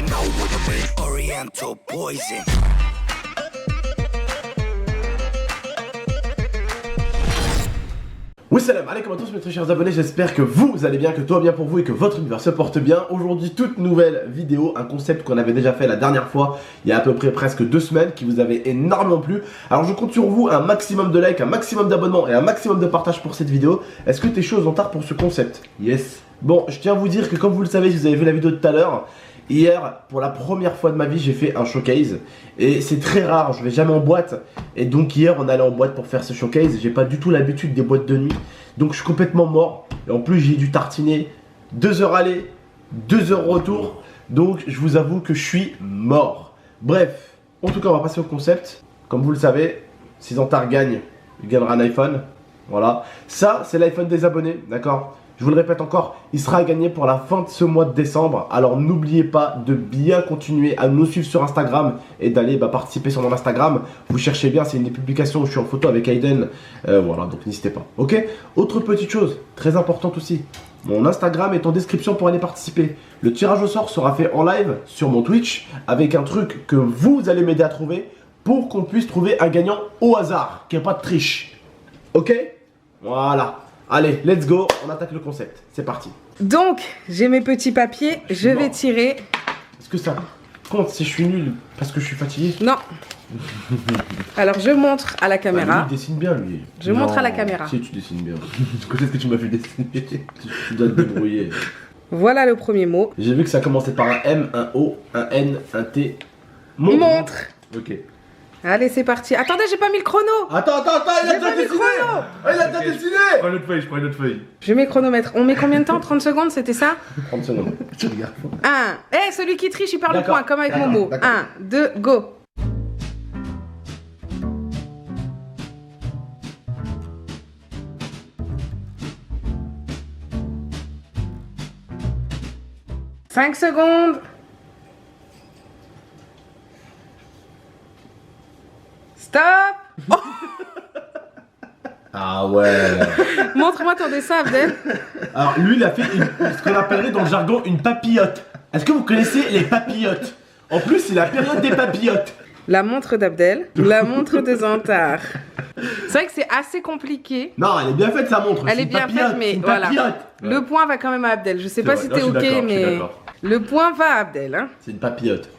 know what I mean. Oriental poison. Oui, salam alaikum à tous mes très chers abonnés, j'espère que vous allez bien, que tout va bien pour vous et que votre univers se porte bien. Aujourd'hui, toute nouvelle vidéo, un concept qu'on avait déjà fait la dernière fois, il y a à peu près presque 2 semaines, qui vous avait énormément plu. Alors je compte sur vous, un maximum de likes, un maximum d'abonnements et un maximum de partage pour cette vidéo. Est-ce que t'es chaud en tard pour ce concept? Yes. Bon, je tiens à vous dire que comme vous le savez, si vous avez vu la vidéo de tout à l'heure, hier, pour la première fois de ma vie, j'ai fait un showcase. Et c'est très rare, je vais jamais en boîte. Et donc hier, on allait en boîte pour faire ce showcase. J'ai pas du tout l'habitude des boîtes de nuit. Donc je suis complètement mort. Et en plus, j'ai dû tartiner 2 heures aller, 2 heures retour. Donc je vous avoue que je suis mort. Bref, en tout cas, on va passer au concept. Comme vous le savez, si Zantar gagne, il gagnera un iPhone. Voilà. Ça, c'est l'iPhone des abonnés, d'accord ? Je vous le répète encore, il sera à gagner pour la fin de ce mois de décembre. Alors n'oubliez pas de bien continuer à nous suivre sur Instagram et d'aller participer sur mon Instagram. Vous cherchez bien, c'est une des publications où je suis en photo avec Aiden. Voilà, donc n'hésitez pas. Ok ? Autre petite chose, très importante aussi. Mon Instagram est en description pour aller participer. Le tirage au sort sera fait en live sur mon Twitch avec un truc que vous allez m'aider à trouver pour qu'on puisse trouver un gagnant au hasard, qu'il n'y ait pas de triche. Ok ? Voilà. Allez, let's go, on attaque le concept. C'est parti. Donc, j'ai mes petits papiers, je vais tirer. Est-ce que ça compte si je suis nul parce que je suis fatigué? Non. Alors, je montre à la caméra. Lui, il dessine bien, lui. Je montre à la caméra. Si, tu dessines bien. Quand est-ce que tu m'as fait dessiner? Tu dois te débrouiller. Voilà le premier mot. J'ai vu que ça commençait par un M, un O, un N, un T. Montre. Ok. Allez, c'est parti. Attendez, j'ai pas mis le chrono. Attends, il a déjà dessiné. Ah, il a déjà dessiné. Je prends une autre feuille, je prends une autre feuille. Je mets chronomètre. On met combien de temps? 30 secondes, c'était ça? 30 secondes. Tu regardes. 1. Celui qui triche, il perd le D'accord. point, comme avec D'accord, Momo. d'accord. 1, 2, go. « 5 secondes. Stop. Oh, Ah ouais. montre-moi ton dessin, Abdel. Alors lui, il a fait ce qu'on appellerait dans le jargon une papillote. Est-ce que vous connaissez les papillotes? En plus, c'est la période des papillotes. La montre d'Abdel, la montre de Zantar. C'est vrai que c'est assez compliqué. Non, elle est bien faite sa montre. Elle c'est est une bien papillote, faite, mais c'est une voilà. papillote. Le point va quand même à Abdel. Je sais pas vrai. si Non, t'es je suis ok, d'accord, je suis mais d'accord. le point va à Abdel. Hein. C'est une papillote.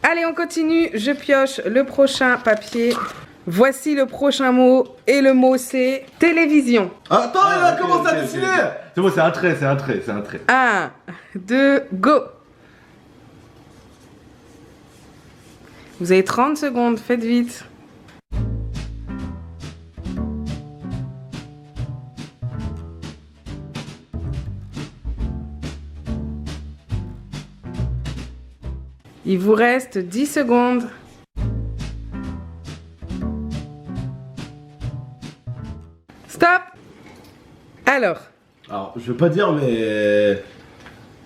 Allez, on continue. Je pioche le prochain papier. Voici le prochain mot. Et le mot, c'est télévision. Attends, il a commencé à dessiner. C'est bon, c'est un trait, c'est un trait, c'est un trait. 1, 2, go. Vous avez 30 secondes, faites vite. Il vous reste 10 secondes. Stop. Alors, Je veux pas dire, mais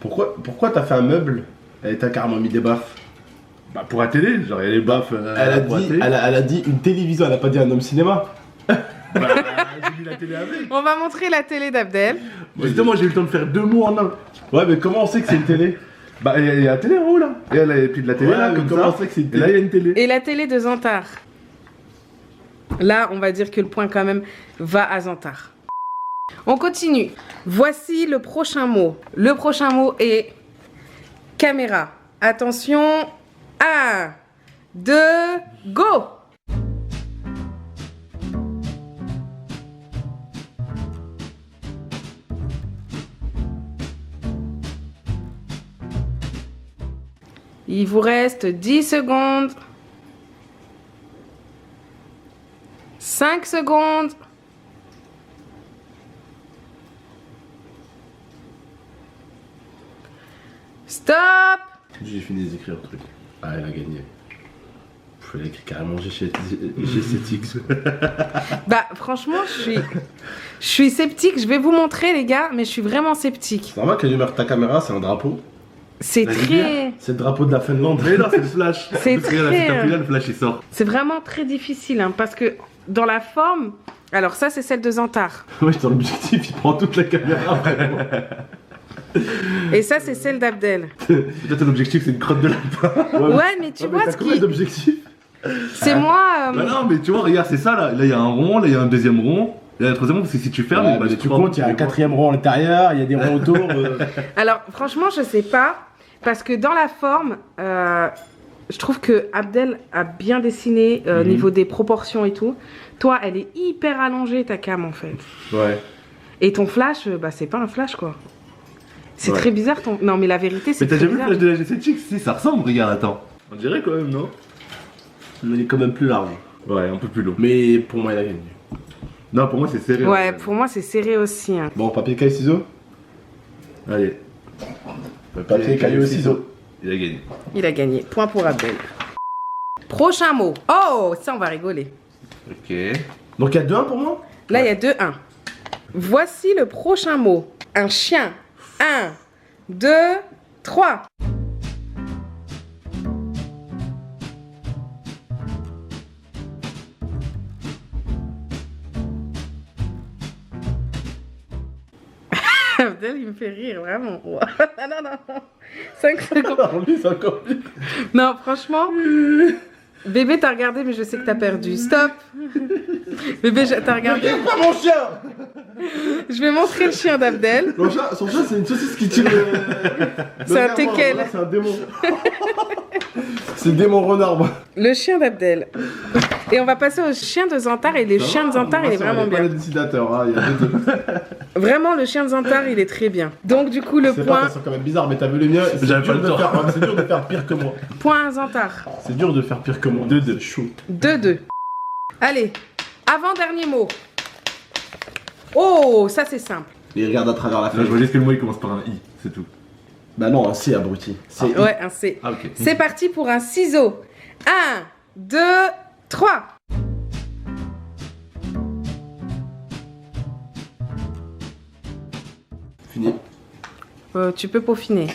pourquoi t'as fait un meuble et t'as carrément mis des baffes? Bah pour la télé, genre il y a les baffes. Elle a dit une télévision, elle a pas dit un homme cinéma. Bah, j'ai mis la télé avec. on va montrer la télé d'Abdel. Justement, j'ai eu le temps de faire 2 mots en un. Ouais, mais comment on sait que c'est une télé? Bah il y a la télé en haut là. Et elle a puis de la télé Ouais, là, mais comme comment ça. on sait que c'est une Et là il y a une télé. Et la télé de Zantar. Là, on va dire que le point quand même va à Zantar. On continue. Voici le prochain mot. Le prochain mot est caméra. Attention. 1, 2, go. Il vous reste 10 secondes. 5 secondes. Stop. J'ai fini d'écrire le truc. Ah, elle a gagné. Elle a écrit carrément G7X. Bah franchement, je suis sceptique. Je vais vous montrer les gars, mais je suis vraiment sceptique. C'est normal que tu ta caméra, c'est un drapeau. C'est La très... lumière. C'est le drapeau de la Finlande. Mais non, c'est le flash. C'est Parce que là, très, si t'appuies là, le flash il sort. C'est vraiment très difficile, hein, parce que dans la forme... Alors ça, c'est celle de Zantar. Ouais, dans l'objectif, il prend toute la caméra, vraiment. Et ça, c'est celle d'Abdel. Peut-être ton objectif, c'est une crotte de lapin. Ouais, mais tu vois T'as ce combien qui. d'objectifs? C'est moi. Bah non, mais tu vois, regarde, c'est ça là. Là, il y a un rond, là, il y a un deuxième rond. Là, il y a un troisième rond, parce que si tu fermes, Ouais, bah, mais tu tu prends- comptes, il y a un quatrième rond à l'intérieur, il y a des ronds autour. Alors, franchement, je sais pas. Parce que dans la forme, je trouve que Abdel a bien dessiné au niveau des proportions et tout. Toi, elle est hyper allongée, ta cam, en fait. Ouais. Et ton flash, bah, c'est pas un flash, quoi. C'est Ouais. très bizarre ton. Non, mais la vérité, c'est Mais t'as très déjà vu le bizarre. flash de la G7X? Si, ça ressemble, regarde, attends. On dirait quand même, non? Mais il est quand même plus large. Ouais, un peu plus long. Mais pour moi, il a gagné. Non, pour moi, c'est serré. Ouais, pour moi, c'est serré aussi. Hein. Bon, papier, cahier, ciseaux. Allez, Papier, cahier, ciseaux. il a gagné. Il a gagné. Point pour Abdel. Prochain mot. Oh, ça, on va rigoler. Ok. Donc il y a 2-1 pour moi. Là, il y a 2-1. Voici le prochain mot. Un chien. 1, 2, 3. Abdel, il me fait rire, vraiment. non, non, non. 5 secondes. Alors lui, c'est encore pire. Non, franchement. Bébé, t'as regardé, mais je sais que t'as perdu. Stop. Bébé, t'as regardé. Regarde pas mon chien. Je vais montrer le chien d'Abdel. Son chat, c'est une saucisse qui tire. C'est un teckel. Voilà, c'est un démon. C'est le démon renard, moi. Le chien d'Abdel. Et on va passer au chien de Zantar. Et le chien de Zantar, il est vraiment pas bien. le décidateur, hein, il y a deux. Vraiment, le chien de Zantar, il est très bien. Donc, du coup, le C'est pas, point. ça sent quand même bizarre, mais t'as vu les miens. C'est J'avais dur, pas le de temps. faire- c'est dur de faire pire que moi. Point à Zantar. C'est dur de faire pire que moi. 2-2. Chaud. 2-2. Allez, avant-dernier mot. Oh, ça, c'est simple. Et regarde à travers la Là, je feuille. vois juste que le mot il commence par un I, c'est tout. Bah non, c'est abruti. C'est Ouais, un C. Ah, ok. C'est parti pour un ciseau. 1, 2, 3. fini. Tu peux peaufiner.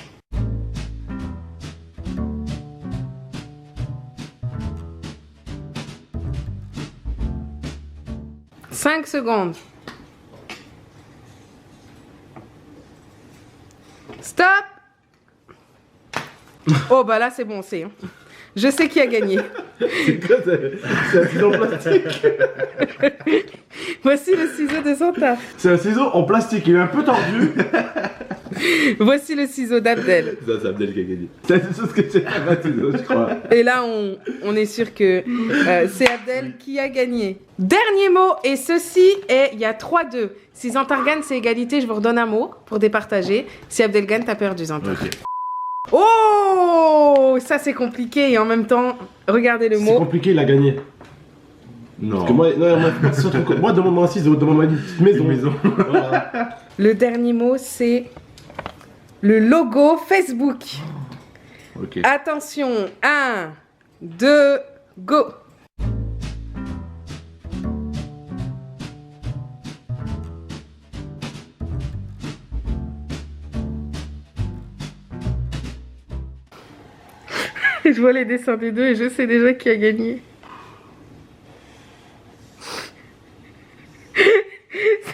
« 5 secondes. Stop. Oh bah là c'est bon, c'est. Je sais qui a gagné. C'est un ciseau en plastique. Voici le ciseau de Santa. C'est un ciseau en plastique, il est un peu tordu. Voici le ciseau d'Abdel. Ça, c'est Abdel qui a gagné. C'est la chose que j'ai fait à ciseau, je crois. Et là, on est sûr que c'est Abdel qui a gagné. Dernier mot, et ceci est, il y a 3-2. Si Zantar gagne, c'est égalité, je vous redonne un mot pour départager. Si Abdel gagne, t'as perdu, Zantar. Ok. Oh, ça c'est compliqué, et en même temps, regardez le C'est mot. compliqué, il a gagné. Non. Parce que moi, non, moi demande-moi un ciseau, demande-moi une petite maison. Une maison. Voilà. Le dernier mot, c'est le logo Facebook. Ok. Attention, 1, 2, go. Je vois les dessins des deux et je sais déjà qui a gagné.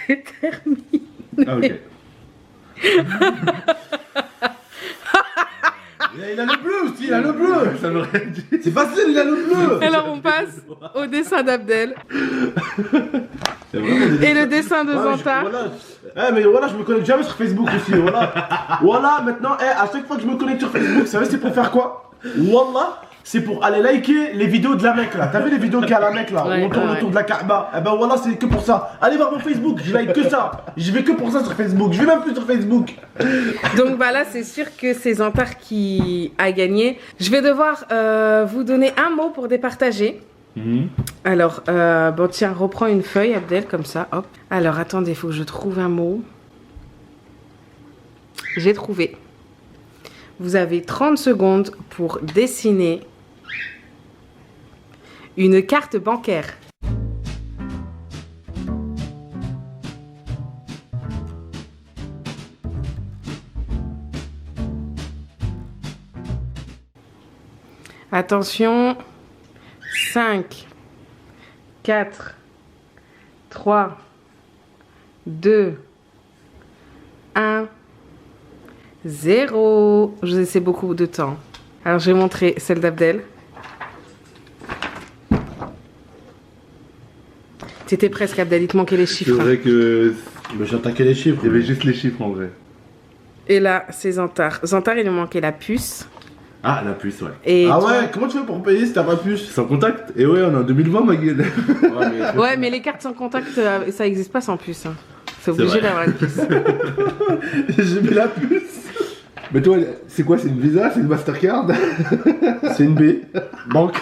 C'est terminé. Ah, ok. Il a le bleu aussi, il a le bleu. Ça m'aurait dit. C'est facile, il a le bleu. Alors on passe au dessin d'Abdel C'est vraiment des- et le dessin de Ouais, mais Zantar. voilà. Mais voilà, je me connecte jamais sur Facebook aussi, voilà. Voilà, maintenant, à chaque fois que je me connecte sur Facebook, vous savez c'est pour faire quoi? Wallah, c'est pour aller liker les vidéos de la Mecque là. T'as vu les vidéos qu'il y a à la Mecque là, Ouais, où on tourne ouais. autour de la Kaaba? Eh ben voilà, c'est que pour ça. Allez voir mon Facebook, je like que ça. Je vais que pour ça sur Facebook, je vais même plus sur Facebook. Donc bah là c'est sûr que c'est Zantar qui a gagné. Je vais devoir vous donner un mot pour départager. Mhm. Alors, bon tiens, reprends une feuille Abdel comme ça, hop. Alors attendez, il faut que je trouve un mot. J'ai trouvé. Vous avez 30 secondes pour dessiner une carte bancaire. Attention. 5, 4, 3, 2, 1. 0. Je vous ai laissé beaucoup de temps. Alors, je vais montrer celle d'Abdel. T'étais presque, Abdel, il te manquait les C'est chiffres. vrai que Mais j'ai attaqué les chiffres. il y avait juste les chiffres en vrai. Et là, c'est Zantar. Zantar, il lui manquait la puce. Ah, la puce, ouais. Et Ah toi- ouais, comment tu fais pour payer si t'as pas puce? Sans contact. Et ouais, on est en 2020, ma gueule. Ouais, mais les cartes sans contact, ça existe pas sans puce. Hein. C'est C'est obligé vrai. d'avoir une puce. J'ai mis la puce. Mais toi, c'est quoi? C'est une Visa? C'est une Mastercard? C'est une B. Banque.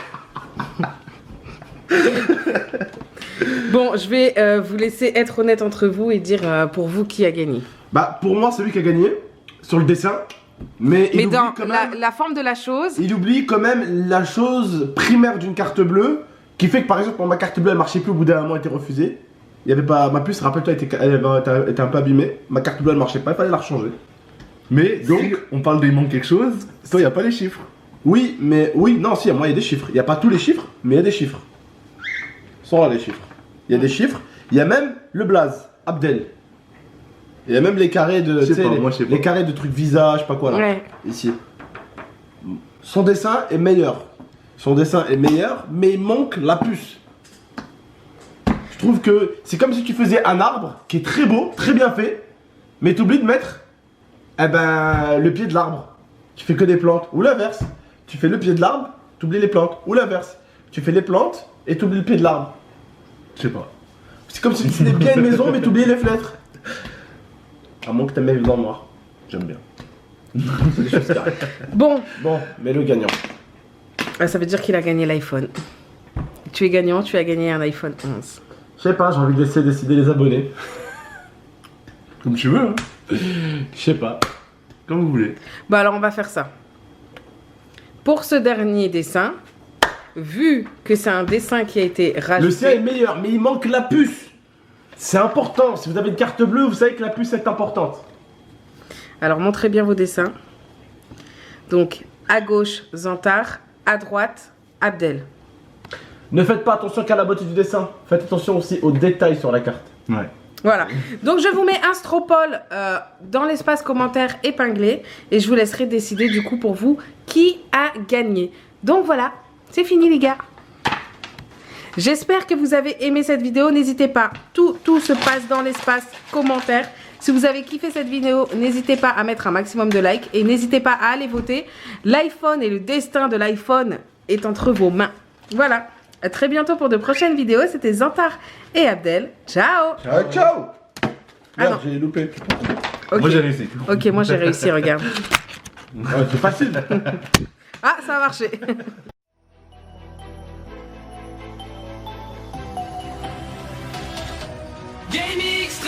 Bon, je vais vous laisser être honnête entre vous et dire pour vous qui a gagné. Bah, pour moi, c'est lui qui a gagné sur le dessin. Mais il Mais oublie dans quand même. la forme de la chose, Il oublie quand même la chose primaire d'une carte bleue qui fait que par exemple, quand ma carte bleue elle marchait plus au bout d'un moment, elle était refusée. Il y avait pas. Ma puce, rappelle-toi, elle était un peu abîmée. Ma carte bleue elle marchait pas, il fallait la rechanger. Mais Donc- si on parle qu'il manque quelque chose, toi, il n'y a pas les chiffres. Oui, mais oui, non, si, moi il y a des chiffres. Il n'y a pas tous les chiffres, mais il y a des chiffres. Sont là les chiffres. Il y a des chiffres. Il y a même le blaze, Abdel. Il y a même les carrés de. Je sais tu sais, pas, les, moi, je sais pas. les carrés de trucs Visa, je sais pas quoi là. ouais. Ici. Son dessin est meilleur. Son dessin est meilleur, mais il manque la puce. Je trouve que c'est comme si tu faisais un arbre qui est très beau, très bien fait, mais t'oublies de mettre le pied de l'arbre. Tu fais que des plantes. Ou l'inverse. Tu fais le pied de l'arbre, t'oublies les plantes. Ou l'inverse. Tu fais les plantes et t'oublies le pied de l'arbre. Je sais pas. C'est comme si tu faisais bien une maison, mais t'oubliais les fenêtres. À moins que t'aimes les dans le noir. J'aime bien. C'est des choses qui arrivent. Bon, Bon, mais le gagnant. ça veut dire qu'il a gagné l'iPhone. Tu es gagnant, tu as gagné un iPhone 11. Je sais pas, j'ai envie de laisser décider les abonnés. Comme tu veux, hein. Je sais pas. Comme vous voulez. Bah alors on va faire ça. Pour ce dernier dessin, vu que c'est un dessin qui a été Le rajouté... sien est meilleur, mais il manque la puce. C'est important. Si vous avez une carte bleue, vous savez que la puce est importante. Alors montrez bien vos dessins. Donc à gauche Zantar, à droite Abdel. Ne faites pas attention qu'à la beauté du dessin. Faites attention aussi aux détails sur la carte. Ouais. Voilà. Donc je vous mets un stropole dans l'espace commentaire épinglé et je vous laisserai décider du coup pour vous qui a gagné. Donc voilà, c'est fini les gars. J'espère que vous avez aimé cette vidéo. N'hésitez pas, tout se passe dans l'espace commentaire. Si vous avez kiffé cette vidéo, n'hésitez pas à mettre un maximum de likes et n'hésitez pas à aller voter. L'iPhone et le destin de l'iPhone est entre vos mains. Voilà. À très bientôt pour de prochaines vidéos. C'était Zantar et Abdel. Ciao. Ciao, ciao. Ah Merde, non. j'ai loupé. Ok. Moi, j'ai réussi. Ok, moi j'ai réussi, regarde. C'est facile. Ah, ça a marché. Game Extra.